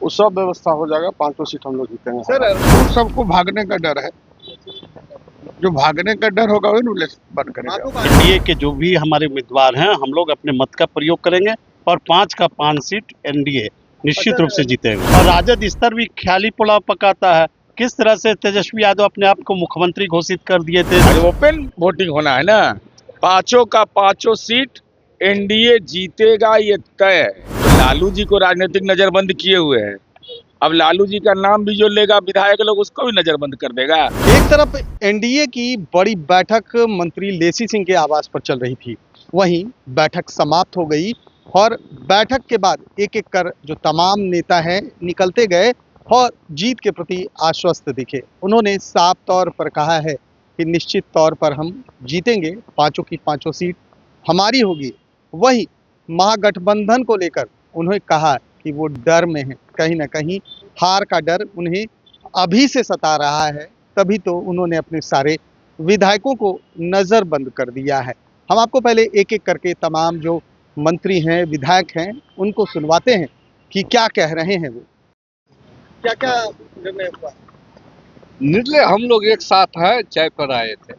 वो सब व्यवस्था हो जाएगा, 5 सीट हम लोग जीतेंगे। सर तो सबको भागने का डर है, जो भागने का डर होगा वही रूल बंद करेगा। एनडीए के जो भी हमारे उम्मीदवार हैं हम लोग अपने मत का प्रयोग करेंगे और 5 का 5 सीट एनडीए निश्चित रूप से जीतेगा। और राजद स्तर भी ख्याली पुलाव पकाता है। किस तरह से तेजस्वी यादव अपने आप को मुख्यमंत्री घोषित कर दिए थे। अरे ओपन वोटिंग होना है ना, 5 का 5 सीट एनडीए जीतेगा ये तय है। तो लालू जी को राजनीतिक नजरबंद किए हुए हैं, अब लालू जी का नाम भी जो लेगा विधायक लोग उसको भी नजरबंद कर देगा। एक तरफ एनडीए की बड़ी बैठक मंत्री लेसी सिंह के आवास पर चल रही थी, वहीं बैठक समाप्त हो गई और बैठक के बाद एक एक कर जो तमाम नेता हैं निकलते गए और जीत के प्रति आश्वस्त दिखे। उन्होंने साफ तौर पर कहा है कि निश्चित तौर पर हम जीतेंगे, 5 की 5 सीट हमारी होगी। वहीं महागठबंधन को लेकर उन्होंने कहा कि वो डर में है, कहीं ना कहीं हार का डर उन्हें अभी से सता रहा है, तभी तो उन्होंने अपने सारे विधायकों को नज़रबंद कर दिया है। हम आपको पहले एक एक करके तमाम जो मंत्री हैं, विधायक हैं, उनको सुनवाते हैं कि क्या कह रहे हैं वो। क्या क्या निर्णय हुआ? निर्णय हम लोग एक साथ है, चाय पर आए थे।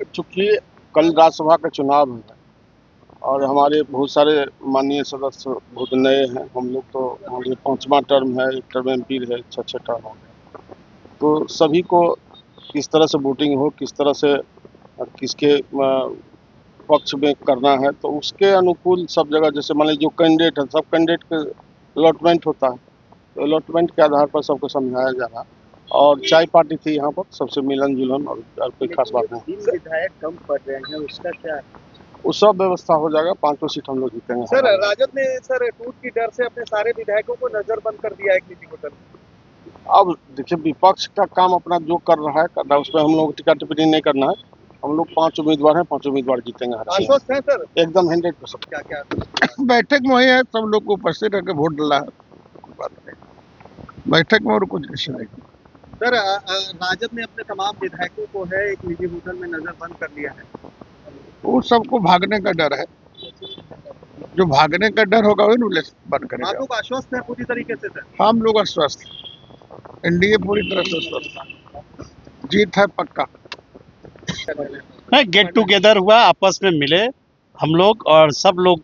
चूंकि कल राज्यसभा का चुनाव है और हमारे बहुत सारे माननीय सदस्य बहुत नए हैं, हम लोग तो हमारे 5वां टर्म है, एक टर्म एमपी है, 6 टर्म हो गए। तो सभी को किस तरह से वोटिंग हो, किस तरह से किसके पक्ष में करना है, तो उसके अनुकूल सब जगह जैसे मान लीजिए जो कैंडिडेट है, सब कैंडिडेट के अलॉटमेंट होता है, तो अलॉटमेंट के आधार पर सबको समझाया जा रहा है। और चाय पार्टी थी यहाँ पर, सबसे मिलन जुलन और कोई खास बात नहीं। विधायक कम पड़ रहे हैं, उसका क्या? वो सब व्यवस्था हो जाएगा, 5 सीट हम लोग जीतेंगे। सर राजद ने सर टूट की डर से अपने सारे विधायकों को नजरबंद कर दिया एक निजी होटल में। अब देखिए, विपक्ष का काम अपना जो कर रहा है उस पर हम लोग टिकट टिप्पणी नहीं करना है। हम लोग 5 उम्मीदवार हैं, 5 उम्मीदवार जीतेंगे। आश्वस्त हैं सर? एकदम 100%। क्या क्या? बैठक में वही है, सब लोग को उपस्थित रह वोट डाला है, कोई बात नहीं। बैठक में और कुछ विषय नहीं। सर राजद ने अपने तमाम विधायकों को है एक निजी होटल में नजरबंद कर लिया है। वो सबको भागने का डर है, जो भागने का डर होगा वही रूल बंद आप करेगा। लोग आश्वस्त हैं पूरी तरीके से सर? हम लोग अस्वस्थ, एनडीए पूरी तरह से स्वस्थ, जीत है पक्का। गेट टुगेदर हुआ, आपस में मिले हम लोग और सब लोग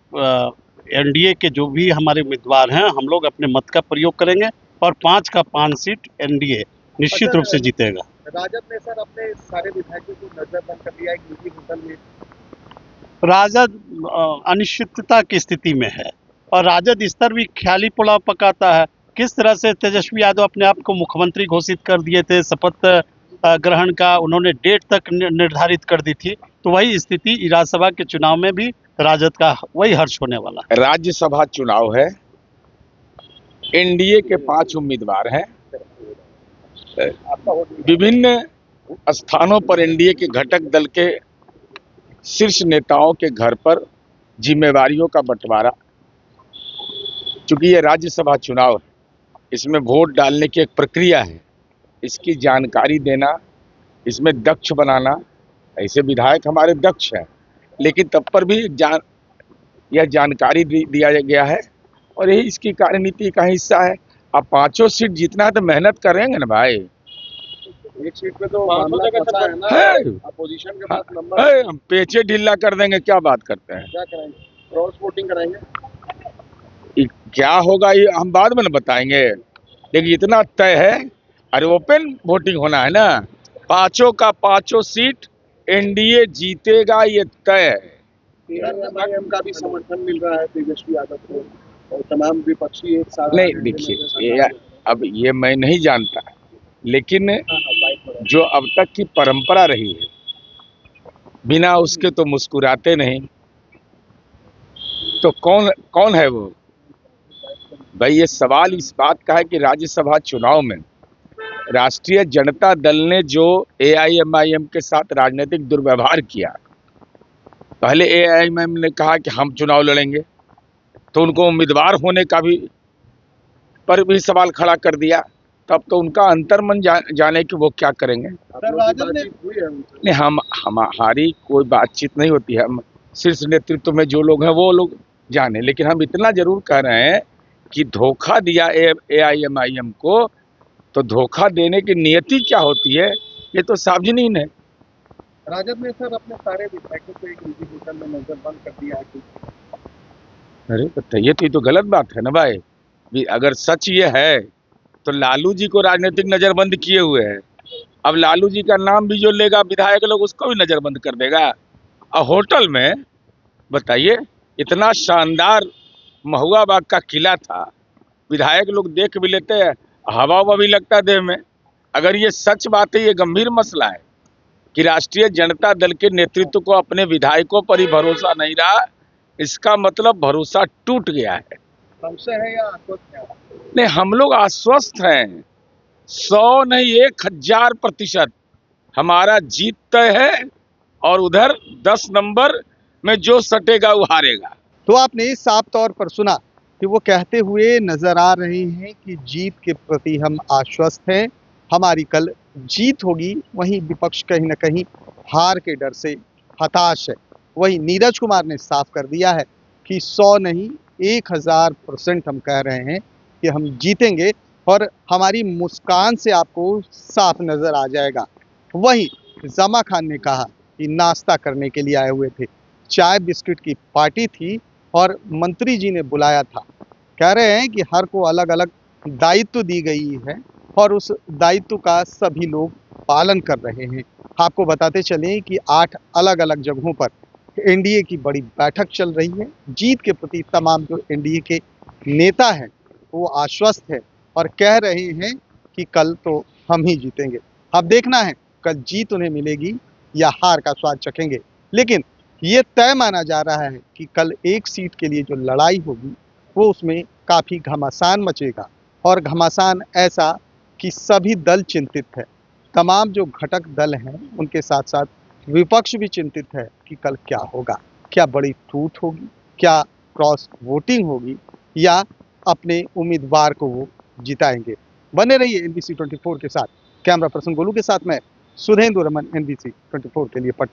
एनडीए के जो भी हमारे उम्मीदवार हैं हम लोग अपने मत का प्रयोग करेंगे और 5 का 5 सीट एनडीए निश्चित रूप से जीतेगा। राजद ने सर अपने सारे विधायकों को नजरबंद कर लिया एक निजी होटल में। राजद अनिश्चितता की स्थिति में है और राजद स्तर भी ख्याली पुलाव पकाता है। किस तरह से तेजस्वी यादव अपने आप को मुख्यमंत्री घोषित कर दिए थे, शपथ ग्रहण का उन्होंने डेट तक निर्धारित कर दी थी, तो वही स्थिति राज्यसभा के चुनाव में भी राजद का वही हर्ष होने वाला है। राज्यसभा चुनाव है, एनडीए के 5 उम्मीदवार हैं, विभिन्न स्थानों पर एनडीए के घटक दल के शीर्ष नेताओं के घर पर जिम्मेवारियों का बंटवारा। चूंकि ये राज्यसभा चुनाव है, इसमें वोट डालने की एक प्रक्रिया है, इसकी जानकारी देना, इसमें दक्ष बनाना। ऐसे विधायक हमारे दक्ष हैं, लेकिन तब पर भी यह जानकारी दिया गया है और यही इसकी कार्यनीति का हिस्सा है। अब 5 सीट जीतना है तो मेहनत करेंगे ना भाई। एक सीट पे तो मामला फंसा है ना, अपोजिशन के पास नंबर है, हम पेचे ढीला कर देंगे, क्या बात करते हैं। क्या कराएंगे? क्रॉस वोटिंग कराएंगे। क्या होगा ये हम बाद में बताएंगे, लेकिन इतना तय है, अरे ओपन वोटिंग होना है ना, 5 का 5 सीट एनडीए जीतेगा ये तय है। एआईएम का भी समर्थन मिल रहा है तेजस्वी यादव को और तमाम विपक्षी एक साथ। नहीं देखिए, अब ये मैं नहीं जानता, लेकिन जो अब तक की परंपरा रही है, बिना उसके तो मुस्कुराते नहीं, तो कौन है वो भाई। ये सवाल इस बात का है कि राज्यसभा चुनाव में राष्ट्रीय जनता दल ने जो एआईएमआईएम के साथ राजनीतिक दुर्व्यवहार किया, पहले एआईएमआईएम ने कहा कि हम चुनाव लड़ेंगे, तो उनको उम्मीदवार होने का पर भी सवाल खड़ा कर दिया, तब तो उनका अंतर्मन जाने कि वो क्या करेंगे। नहीं, हमारी कोई बातचीत नहीं होती है, हम शीर्ष नेतृत्व में जो लोग हैं वो लोग जाने, लेकिन हम इतना जरूर कह रहे हैं कि धोखा दिया AIMIM को, तो धोखा देने की नियति क्या होती है ये तो सार्वजनीन है। राजद ने सर अपने सारे विधायकों को एक निजी होटल में नजरबंद कर दिया है। अरे बताइए, तो ये तो गलत बात है ना भाई। अगर सच ये है तो लालू जी को राजनीतिक नजरबंद किए हुए है, अब लालू जी का नाम भी जो लेगा विधायक लोग उसको भी नजरबंद कर देगा। और होटल में बताइए, इतना शानदार महुआ बाग का किला था, विधायक लोग देख भी लेते हैं, हवा ववा भी लगता है देह में। अगर ये सच बात है, ये गंभीर मसला है कि राष्ट्रीय जनता दल के नेतृत्व को अपने विधायकों पर ही भरोसा नहीं रहा, इसका मतलब भरोसा टूट गया है। संशय है या आश्वस्त है? नहीं, हम लोग आश्वस्त हैं, 100 नहीं 1000% हमारा जीत तय है, और उधर 10 नंबर में जो सटेगा वो हारेगा। तो आपने साफ तौर पर सुना कि वो कहते हुए नजर आ रहे हैं कि जीत के प्रति हम आश्वस्त हैं, हमारी कल जीत होगी। वहीं विपक्ष कहीं ना कहीं हार के डर से हताश है। वहीं नीरज कुमार ने साफ कर दिया है कि 100 नहीं 1000% हम कह रहे हैं कि हम जीतेंगे, और हमारी मुस्कान से आपको साफ नजर आ जाएगा। वहीं जमा खान ने कहा कि नाश्ता करने के लिए आए हुए थे, चाय बिस्किट की पार्टी थी और मंत्री जी ने बुलाया था। कह रहे हैं कि हर को अलग अलग दायित्व दी गई है और उस दायित्व का सभी लोग पालन कर रहे हैं। आपको बताते चलें कि 8 अलग अलग जगहों पर एनडीए की बड़ी बैठक चल रही है। जीत के प्रति तमाम जो एनडीए के नेता हैं वो आश्वस्त है और कह रहे हैं कि कल तो हम ही जीतेंगे। अब देखना है कल जीत उन्हें मिलेगी या हार का स्वाद चखेंगे। लेकिन ये तय माना जा रहा है कि कल एक सीट के लिए जो लड़ाई होगी वो उसमें काफ़ी घमासान मचेगा, और घमासान ऐसा कि सभी दल चिंतित है। तमाम जो घटक दल हैं उनके साथ साथ विपक्ष भी चिंतित है कि कल क्या होगा। क्या बड़ी टूट होगी, क्या क्रॉस वोटिंग होगी, या अपने उम्मीदवार को वो जिताएंगे। बने रहिए NBC 24 के साथ। कैमरा पर्सन गोलू के साथ मैं सुधेंदु रमन NBC 24 के लिए पटना।